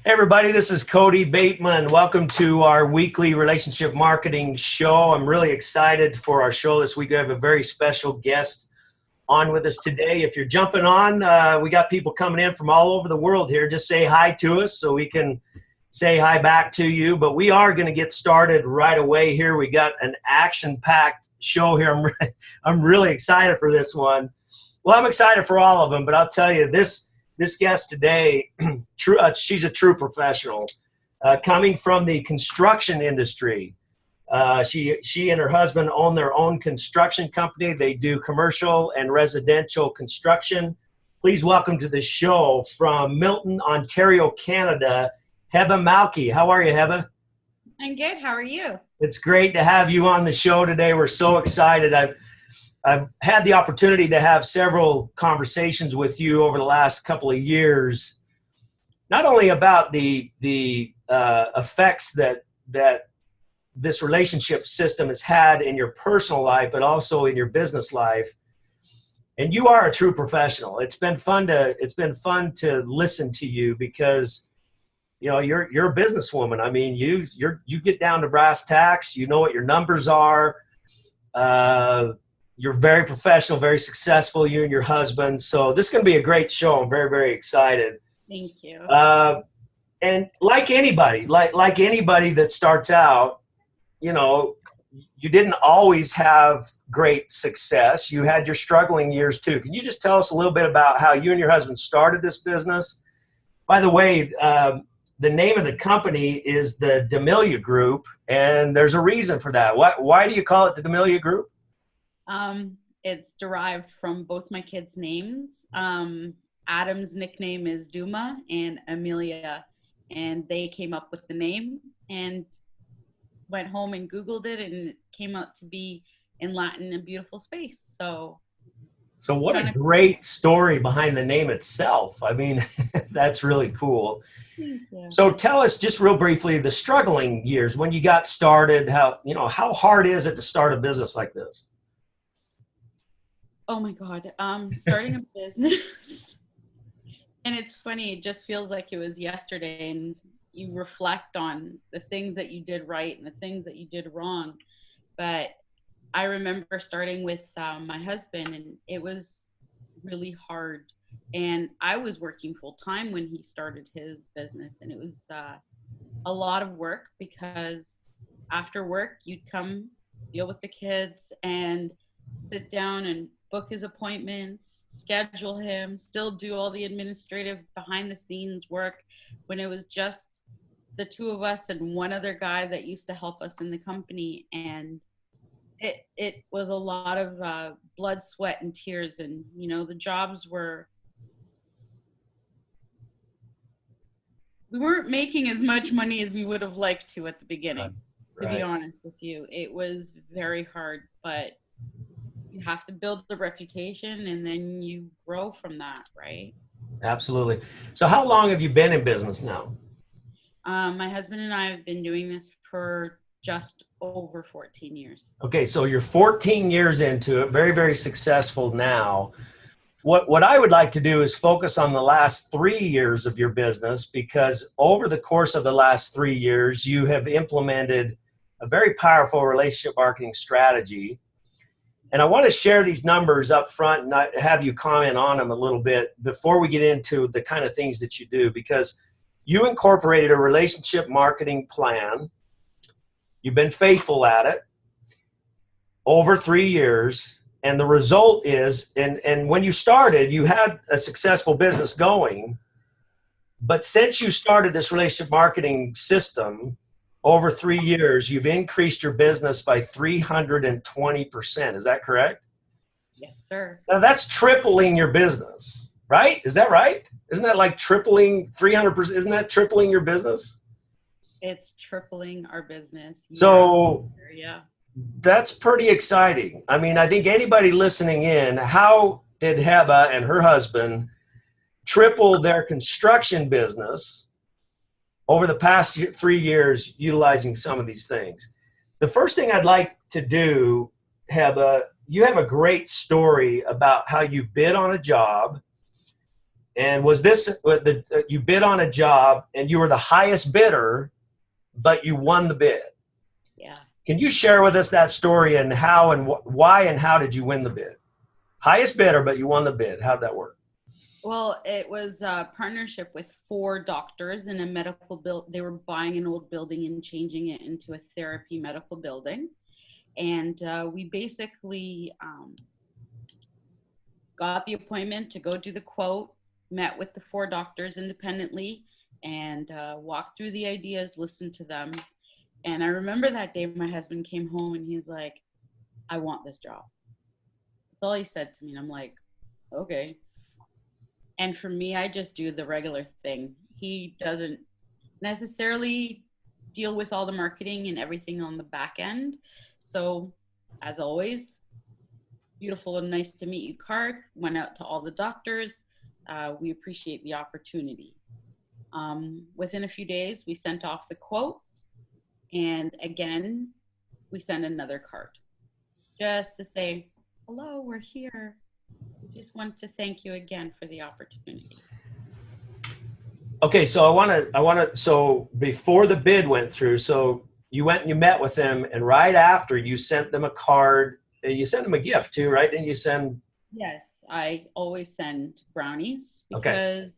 Hey everybody, this is Kody Bateman. Welcome to our weekly relationship marketing show. I'm really excited for our show this week. We have a very special guest on with us today. If you're jumping on, we got people coming in from all over the world here. Just say hi to us so we can say hi back to you. But we are going to get started right away here. We got an action-packed show here. I'm really excited for this one. Well, I'm excited for all of them, but I'll tell you this guest today, she's a true professional, coming from the construction industry. She and her husband own their own construction company. They do commercial and residential construction. Please welcome to the show from Milton, Ontario, Canada, Heba Malki. How are you, Heba? I'm good. How are you? It's great to have you on the show today. We're so excited. I've had the opportunity to have several conversations with you over the last couple of years, not only about the effects that this relationship system has had in your personal life, but also in your business life. And you are a true professional. It's been fun to listen to you because you're a businesswoman. I mean, you get down to brass tacks. You know what your numbers are. You're very professional, very successful, you and your husband. So this is going to be a great show. I'm very, very excited. Thank you. And like anybody that starts out, you didn't always have great success. You had your struggling years too. Can you just tell us a little bit about how you and your husband started this business? By the way, the name of the company is the Domilya Group, and there's a reason for that. Why do you call it the Domilya Group? It's derived from both my kids' names. Adam's nickname is Duma and Amelia, and they came up with the name and went home and Googled it, and it came out to be in Latin a beautiful space. So what a great story behind the name itself. I mean, that's really cool. So tell us just real briefly the struggling years when you got started. How hard is it to start a business like this? Oh my God. Starting a business. And it's funny, it just feels like it was yesterday, and you reflect on the things that you did right and the things that you did wrong. But I remember starting with my husband, and it was really hard. And I was working full time when he started his business, and it was a lot of work because after work you'd come deal with the kids and sit down and book his appointments, schedule him, still do all the administrative behind the scenes work when it was just the two of us and one other guy that used to help us in the company. And it was a lot of blood, sweat, and tears. And, the jobs we weren't making as much money as we would have liked to at the beginning, to be honest with you. It was very hard, but you have to build the reputation and then you grow from that, right? Absolutely. So how long have you been in business now? My husband and I have been doing this for just over 14 years. Okay, so you're 14 years into it, very, very successful now. What I would like to do is focus on the last 3 years of your business, because over the course of the last 3 years, you have implemented a very powerful relationship marketing strategy. And I want to share these numbers up front and have you comment on them a little bit before we get into the kind of things that you do, because you incorporated a relationship marketing plan. You've been faithful at it over 3 years. And the result is, and when you started, you had a successful business going. But since you started this relationship marketing system, over 3 years, you've increased your business by 320%. Is that correct? Yes, sir. Now that's tripling your business, right? Is that right? Isn't that like tripling 300%? Isn't that tripling your business? It's tripling our business. So yeah, that's pretty exciting. I mean, I think anybody listening in, how did Heba and her husband triple their construction business over the past 3 years utilizing some of these things? The first thing I'd like to do, Heba, you have a great story about how you bid on a job And was this, you bid on a job and you were the highest bidder, but you won the bid? Yeah. Can you share with us that story and how and why and how did you win the bid? Highest bidder, but you won the bid. How'd that work? Well, it was a partnership with 4 doctors in a medical build. They were buying an old building and changing it into a therapy medical building. And we basically got the appointment to go do the quote, met with the 4 doctors independently, and walked through the ideas, listened to them. And I remember that day my husband came home and he's like, I want this job. That's all he said to me. And I'm like, okay. And for me, I just do the regular thing. He doesn't necessarily deal with all the marketing and everything on the back end. So as always, beautiful and nice to meet you card went out to all the doctors. We appreciate the opportunity. Within a few days, we sent off the quote. And again, we sent another card just to say, hello, we're here. We just want to thank you again for the opportunity. Okay, so I want to, so before the bid went through, so you went and you met with them, and right after you sent them a card, you sent them a gift too, right? Didn't you send? Yes, I always send brownies because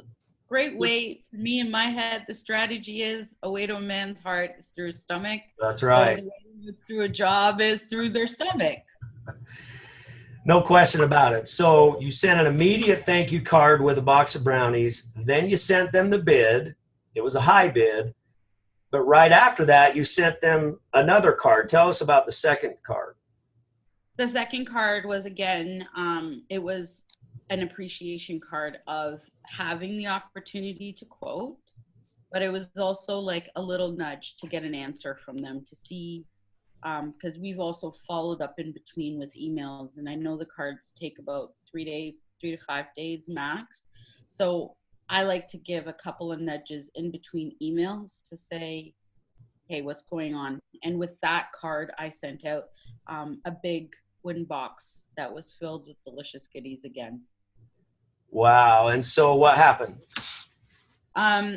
Okay. great way, me in my head, the strategy is a way to a man's heart is through his stomach. That's right. So the way through a job is through their stomach. No question about it. So you sent an immediate thank you card with a box of brownies. Then you sent them the bid. It was a high bid. But right after that, you sent them another card. Tell us about the second card. The second card was, again, it was an appreciation card of having the opportunity to quote, but it was also like a little nudge to get an answer from them to see, because we've also followed up in between with emails, and I know the cards take about 3 to 5 days max. So I like to give a couple of nudges in between emails to say, hey, what's going on? And with that card, I sent out a big wooden box that was filled with delicious goodies again. Wow. And so what happened?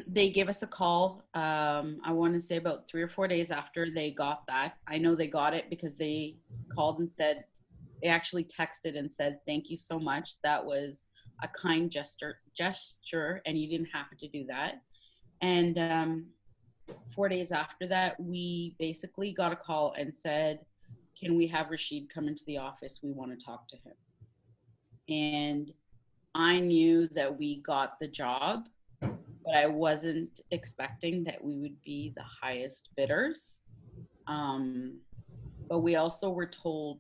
They gave us a call. I want to say about 3 or 4 days after they got that. I know they got it because they called and said, they actually texted and said, thank you so much. That was a kind gesture, and you didn't have to do that. And 4 days after that, we basically got a call and said, can we have Rashid come into the office? We want to talk to him. And I knew that we got the job, but I wasn't expecting that we would be the highest bidders. But we also were told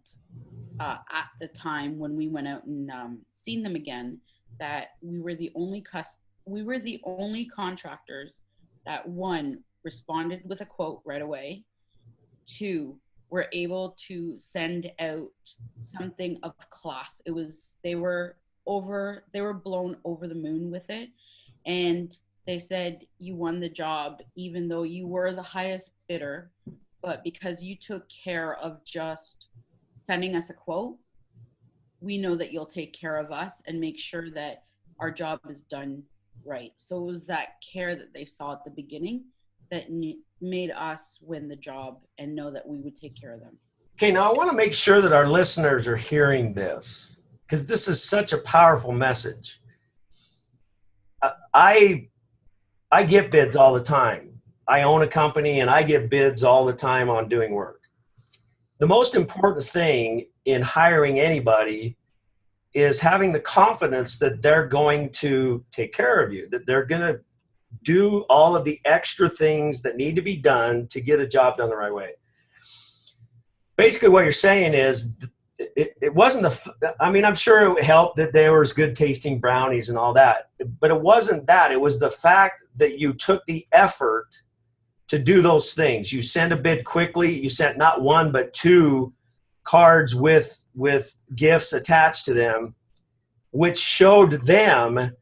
at the time when we went out and seen them again that we were the only contractors that, 1, responded with a quote right away, 2, were able to send out something of class. It was, they were blown over the moon with it. And they said, you won the job, even though you were the highest bidder, but because you took care of just sending us a quote, we know that you'll take care of us and make sure that our job is done right. So it was that care that they saw at the beginning that made us win the job and know that we would take care of them. Okay, now I want to make sure that our listeners are hearing this, because this is such a powerful message. I get bids all the time. I own a company and I get bids all the time on doing work. The most important thing in hiring anybody is having the confidence that they're going to take care of you, that they're going to do all of the extra things that need to be done to get a job done the right way. Basically what you're saying is it wasn't I mean, I'm sure it helped that there was good tasting brownies and all that, but it wasn't that. It was the fact that you took the effort to do those things. You sent a bid quickly. You sent not 1, but 2 cards with gifts attached to them, which showed them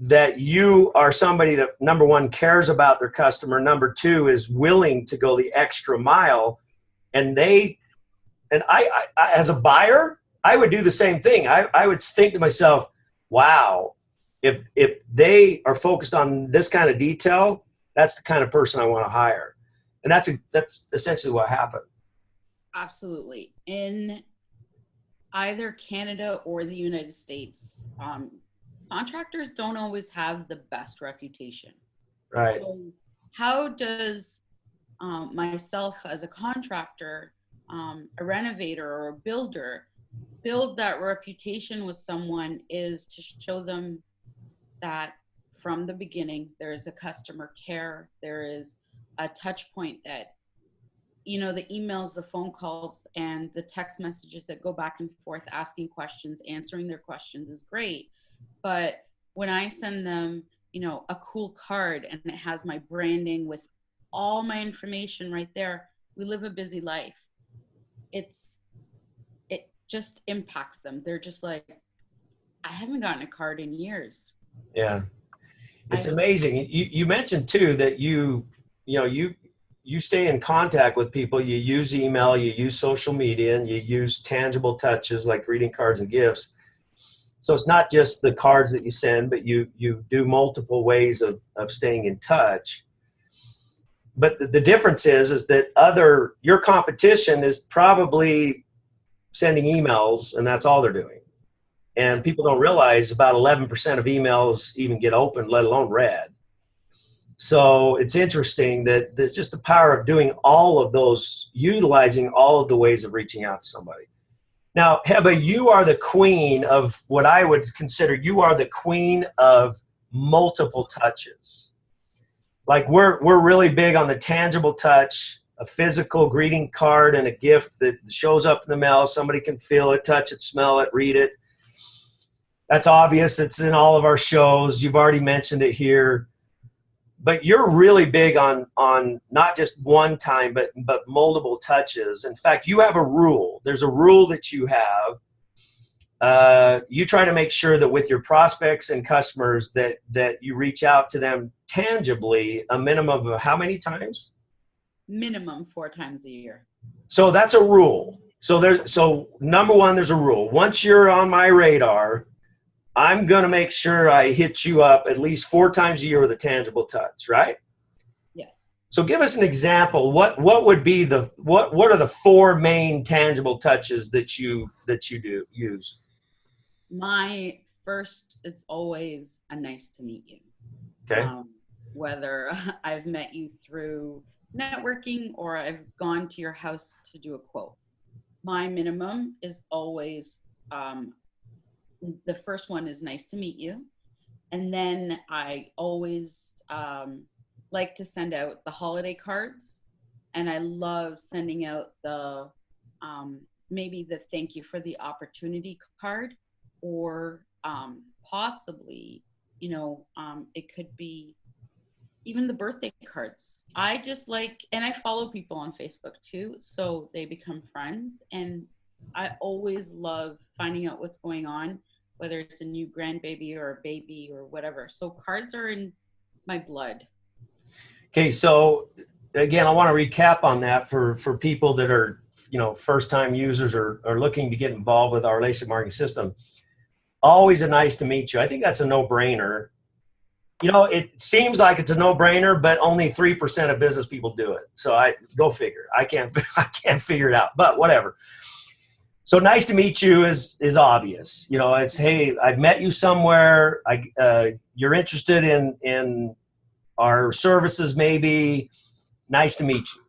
that you are somebody that, number 1, cares about their customer. Number 2, is willing to go the extra mile. And I as a buyer, I would do the same thing. I would think to myself, wow, if they are focused on this kind of detail, that's the kind of person I want to hire. And that's essentially what happened. Absolutely. In either Canada or the United States, contractors don't always have the best reputation. Right. So how does myself as a contractor, a renovator or a builder, build that reputation with someone is to show them that from the beginning there is a customer care, there is a touch point, that the emails, the phone calls, and the text messages that go back and forth asking questions, answering their questions is great. But when I send them a cool card and it has my branding with all my information right there, we live a busy life, it just impacts them. They're just like, I haven't gotten a card in years. Yeah. It's amazing. You mentioned too that you stay in contact with people. You use email, you use social media, and you use tangible touches like greeting cards and gifts. So it's not just the cards that you send, but you do multiple ways of staying in touch. But the difference is that your competition is probably sending emails, and that's all they're doing. And people don't realize about 11% of emails even get opened, let alone read. So it's interesting that there's just the power of doing all of those, utilizing all of the ways of reaching out to somebody. Now, Heba, you are the queen of what I would consider, you are the queen of multiple touches. Like we're really big on the tangible touch, a physical greeting card and a gift that shows up in the mail. Somebody can feel it, touch it, smell it, read it. That's obvious. It's in all of our shows. You've already mentioned it here. But you're really big on not just one time, but multiple touches. In fact, you have a rule. There's a rule that you have. You try to make sure that with your prospects and customers that you reach out to them tangibly a minimum of how many times? Minimum 4 times a year. So that's a rule. So number one, there's a rule. Once you're on my radar, I'm going to make sure I hit you up at least 4 times a year with a tangible touch, right? Yes. So give us an example. What would be what are the 4 main tangible touches that you do use? My first is always a nice to meet you. Okay. Whether I've met you through networking or I've gone to your house to do a quote. My minimum is always the first one is nice to meet you. And then I always like to send out the holiday cards. And I love sending out the maybe the thank you for the opportunity card, or possibly, it could be even the birthday cards. I just like, and I follow people on Facebook too, so they become friends. And I always love finding out what's going on, whether it's a new grandbaby or a baby or whatever. So cards are in my blood. Okay, so again, I want to recap on that for people that are, first-time users or looking to get involved with our relationship marketing system. Always a nice to meet you. I think that's a no-brainer. It seems like it's a no-brainer, but only 3% of business people do it. So go figure. I can't figure it out, but whatever. So nice to meet you is obvious. It's, hey, I've met you somewhere. You're interested in our services, maybe. Nice to meet you.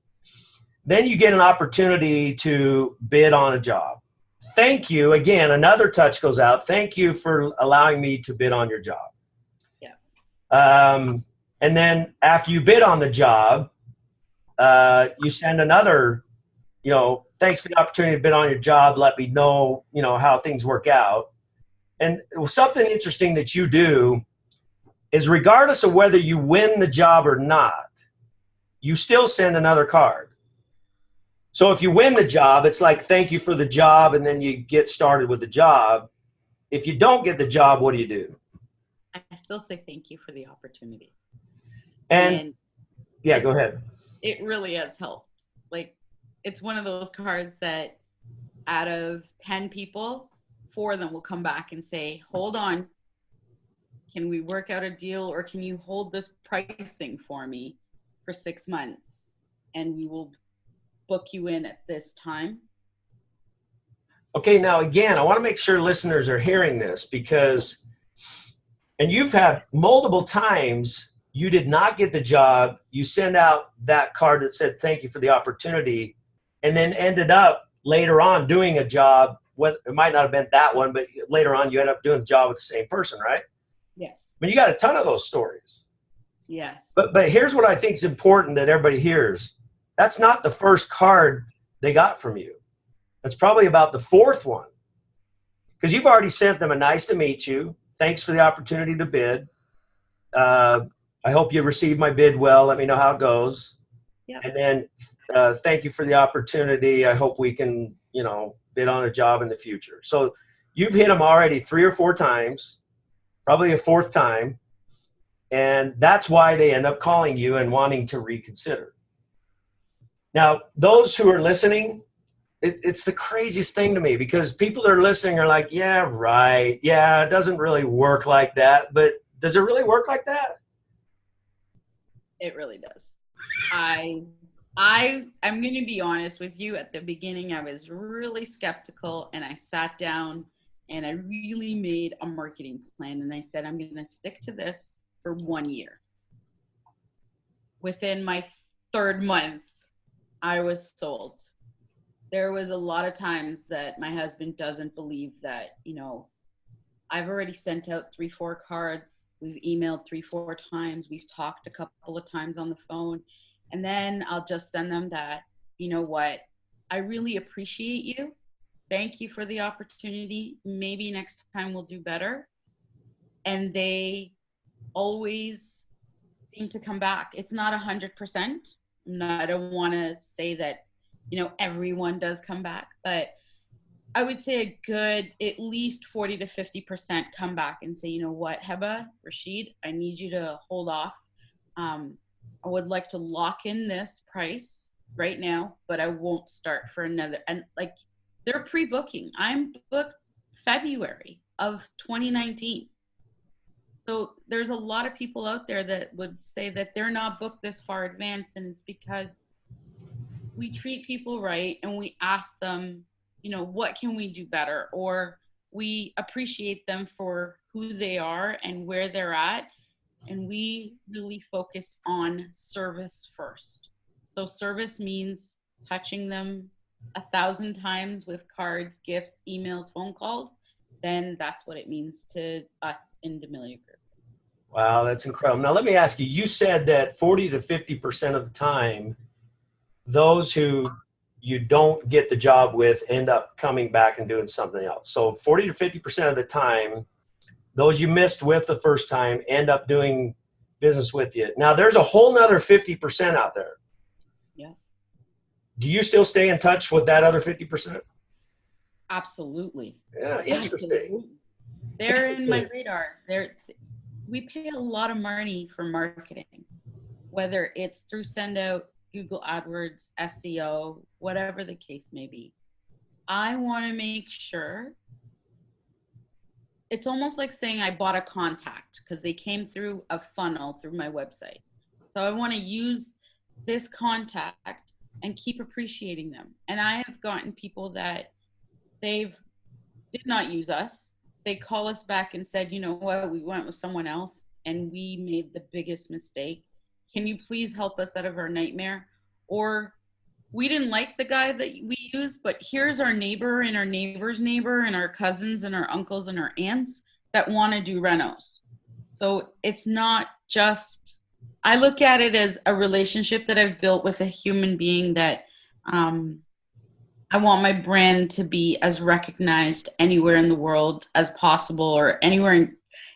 Then you get an opportunity to bid on a job. Thank you. Again, another touch goes out. Thank you for allowing me to bid on your job. And then after you bid on the job, you send another, thanks for the opportunity to bid on your job. Let me know, how things work out. And something interesting that you do is, regardless of whether you win the job or not, you still send another card. So if you win the job, it's like, thank you for the job, and then you get started with the job. If you don't get the job, what do you do? I still say thank you for the opportunity. And yeah, go ahead. It really has helped. Like, it's one of those cards that out of 10 people, 4 of them will come back and say, hold on, Can we work out a deal, or can you hold this pricing for me for 6 months and we will book you in at this time? Okay, now again, I want to make sure listeners are hearing this, because, and you've had multiple times you did not get the job, you send out that card that said thank you for the opportunity, and then ended up later on doing a job. It might not have been that one, but later on you end up doing a job with the same person, right? Yes. I mean, you got a ton of those stories. Yes. But here's what I think is important that everybody hears. That's not the first card they got from you. That's probably about the fourth one, because you've already sent them a nice to meet you. Thanks for the opportunity to bid. I hope you received my bid well. Let me know how it goes. Yep. And then thank you for the opportunity. I hope we can, bid on a job in the future. So you've hit them already 3 or 4 times, probably a fourth time. And that's why they end up calling you and wanting to reconsider. Now, those who are listening, it's the craziest thing to me, because people that are listening are like, yeah, right. Yeah, it doesn't really work like that. But does it really work like that? It really does. I'm going to be honest with you. At the beginning, I was really skeptical, and I sat down and I really made a marketing plan. And I said, I'm going to stick to this for 1 year. Within my 3rd month, I was sold. There was a lot of times that my husband doesn't believe that, I've already sent out 3-4 cards. We've emailed 3-4 times. We've talked a couple of times on the phone. And then I'll just send them that, you know what, I really appreciate you. Thank you for the opportunity. Maybe next time we'll do better. And they always seem to come back. It's not 100%. I don't want to say that, everyone does come back, but I would say a good, at least 40 to 50% come back and say, you know what, Heba, Rashid, I need you to hold off. I would like to lock in this price right now, but I won't start for another. And like, they're pre-booking. I'm booked February of 2019. So there's a lot of people out there that would say that they're not booked this far advanced, and it's because we treat people right and we ask them, what can we do better? Or we appreciate them for who they are and where they're at. And we really focus on service first. So service means touching them 1,000 times with cards, gifts, emails, phone calls. Then that's what it means to us in Domilya Group. Wow, that's incredible. Now, let me ask you, you said that 40 to 50% of the time, those who you don't get the job with end up coming back and doing something else. So 40 to 50% of the time, those you missed with the first time end up doing business with you. Now, there's a whole nother 50% out there. Yeah. Do you still stay in touch with that other 50%? Absolutely. Yeah, interesting. Absolutely. They're in my radar. We pay a lot of money for marketing, whether it's through send out, Google AdWords, SEO, whatever the case may be. I want to make sure. It's almost like saying I bought a contact because they came through a funnel through my website. So I want to use this contact and keep appreciating them. And I have gotten people that did not use us. They call us back and said, you know what, we went with someone else and we made the biggest mistake. Can you please help us out of our nightmare? Or we didn't like the guy that we used, but here's our neighbor and our neighbor's neighbor and our cousins and our uncles and our aunts that want to do renos. So it's not just, I look at it as a relationship that I've built with a human being that I want my brand to be as recognized anywhere in the world as possible, or anywhere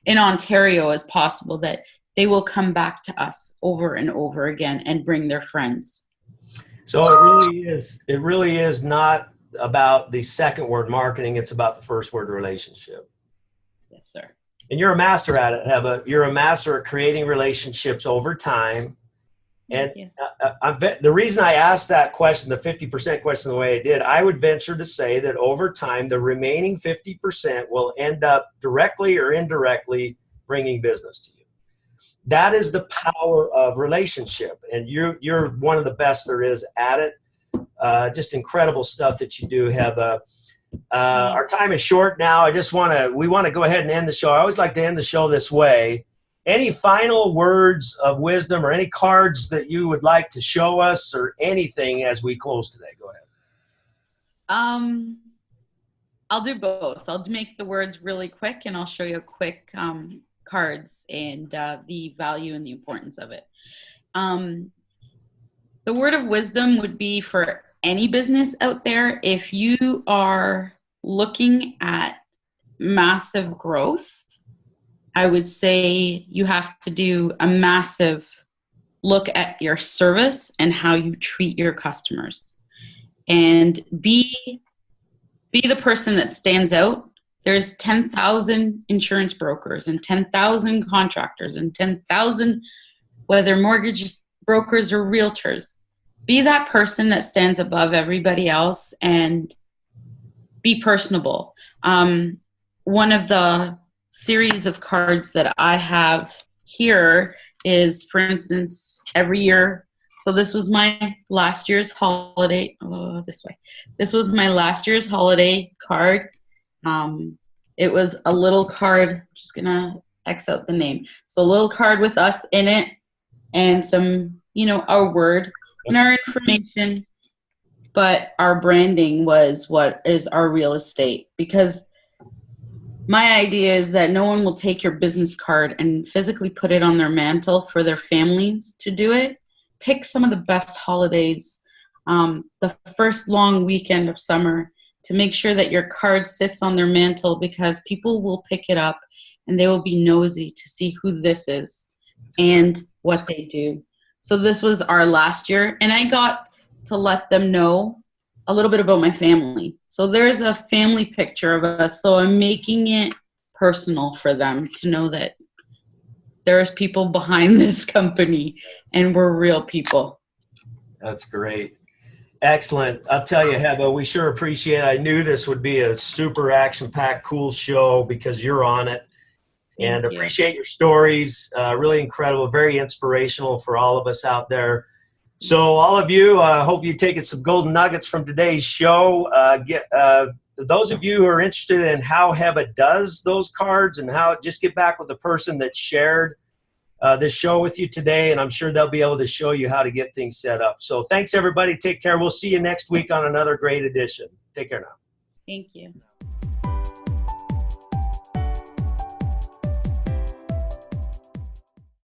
in Ontario as possible, that they will come back to us over and over again and bring their friends. So it really is not about the second word marketing. It's about the first word relationship. Yes, sir. And you're a master at it, Heba. You're a master at creating relationships over time. And the reason I asked that question, the 50% question, the way I did, I would venture to say that over time, the remaining 50% will end up directly or indirectly bringing business to you. That is the power of relationship, and you're one of the best there is at it. Just incredible stuff that you do, Heba. Our time is short now. We want to go ahead and end the show. I always like to end the show this way. Any final words of wisdom or any cards that you would like to show us or anything as we close today? Go ahead. I'll do both. I'll make the words really quick, and I'll show you quick cards and the value and the importance of it. The word of wisdom would be for any business out there. If you are looking at massive growth, I would say you have to do a massive look at your service and how you treat your customers, and be the person that stands out. There's 10,000 insurance brokers and 10,000 contractors and 10,000 whether mortgage brokers or realtors. Be that person that stands above everybody else and be personable. One of the series of cards that I have here is, for instance, every year. So this was my last year's holiday. This was my last year's holiday card. It was a little card. Just gonna X out the name. So a little card with us in it, and some, our word and our information. But our branding was what is our real estate, because my idea is that no one will take your business card and physically put it on their mantle for their families to do it. Pick some of the best holidays, the first long weekend of summer, to make sure that your card sits on their mantle, because people will pick it up and they will be nosy to see who this is and what they do. So this was our last year, and I got to let them know a little bit about my family. So there's a family picture of us. So I'm making it personal for them to know that there's people behind this company and we're real people. That's great. Excellent. I'll tell you, Heba, we sure appreciate it. I knew this would be a super action-packed, cool show because you're on it. And appreciate your stories. Really incredible, very inspirational for all of us out there. So all of you, hope you've taken some golden nuggets from today's show. Those of you who are interested in how Heba does those cards and just get back with the person that shared this show with you today, and I'm sure they'll be able to show you how to get things set up. So thanks, everybody. Take care. We'll see you next week on another great edition. Take care now. Thank you.